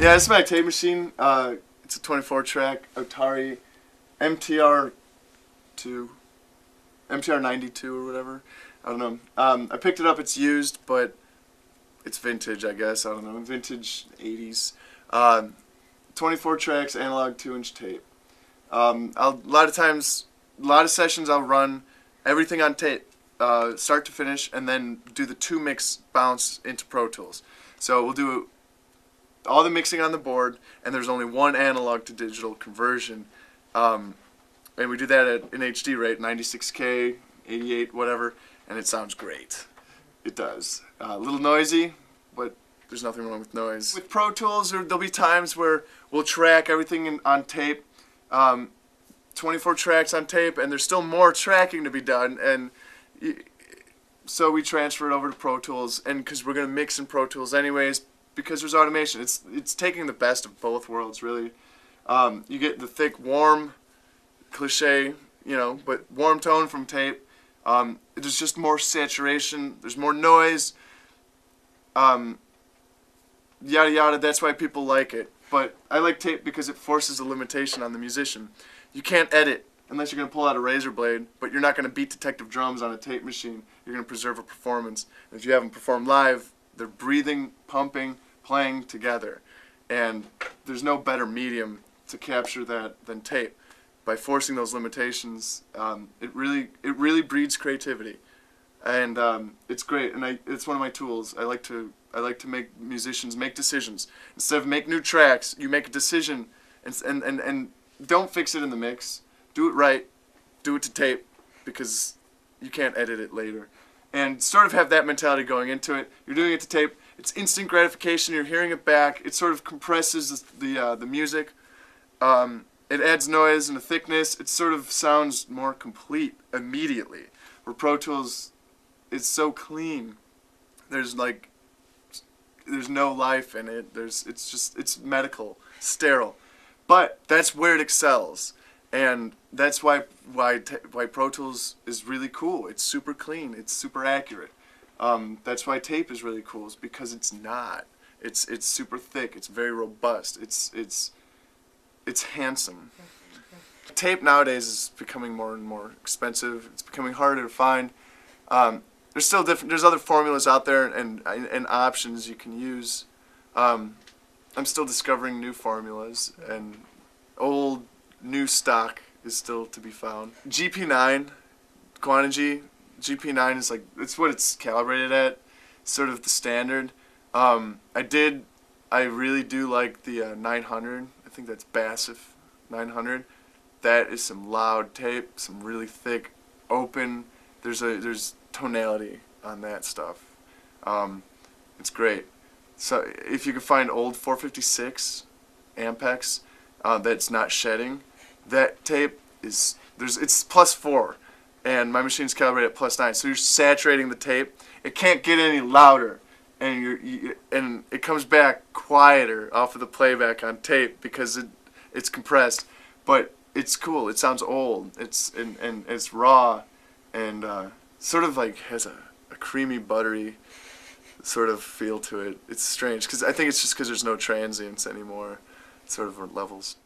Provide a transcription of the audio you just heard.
Yeah, this is my tape machine. It's a 24-track Otari MTR-2, MTR-90 II or whatever. I don't know. I picked it up. It's used, but it's vintage, I guess. I don't know. Vintage 80s. 24 tracks, analog 2-inch tape. A lot of times, a lot of sessions I'll run everything on tape, start to finish, and then do the 2-mix bounce into Pro Tools. So we'll do all the mixing on the board, and there's only one analog to digital conversion. And we do that at an HD rate, 96K, 88, whatever, and it sounds great. It does. A little noisy, but there's nothing wrong with noise. With Pro Tools, there'll be times where we'll track everything on tape, 24 tracks on tape, and there's still more tracking to be done, and so we transfer it over to Pro Tools, and because we're going to mix in Pro Tools anyways, because there's automation. It's taking the best of both worlds, really. You get the thick, warm, cliche, but warm tone from tape. There's just more saturation. There's more noise. Yada yada. That's why people like it. But I like tape because it forces a limitation on the musician. You can't edit unless you're going to pull out a razor blade, but you're not going to beat detective drums on a tape machine. You're going to preserve a performance. And if you have them perform live, they're breathing, pumping, playing together. And there's no better medium to capture that than tape. By forcing those limitations, it really breeds creativity, and it's great. And it's one of my tools. I like to make musicians make decisions instead of make new tracks. You make a decision, and don't fix it in the mix. Do it right. Do it to tape, because you can't edit it later. And sort of have that mentality going into it. You're doing it to tape. It's instant gratification. You're hearing it back. It sort of compresses the music. It adds noise and a thickness. It sort of sounds more complete immediately. Where Pro Tools is so clean. There's no life in it. It's medical, sterile. But that's where it excels. And that's why Pro Tools is really cool. It's super clean. It's super accurate. That's why tape is really cool. Is because it's not. It's super thick. It's very robust. It's handsome. Tape nowadays is becoming more and more expensive. It's becoming harder to find. There's still there's other formulas out there and options you can use. I'm still discovering new formulas, and old new stock is still to be found. GP9, Quantigy, GP9 is it's what it's calibrated at, sort of the standard. I really do like the 900. I think that's Bassif 900. That is some loud tape, some really thick, open. There's tonality on that stuff. It's great. So if you can find old 456 Ampex that's not shedding, that tape it's +4, and my machine's calibrated at +9. So you're saturating the tape. It can't get any louder. And and it comes back quieter off of the playback on tape because it's compressed, but it's cool. It sounds old. And it's raw, and sort of has a creamy, buttery sort of feel to it. It's strange because I think it's just because there's no transients anymore. It sort of levels.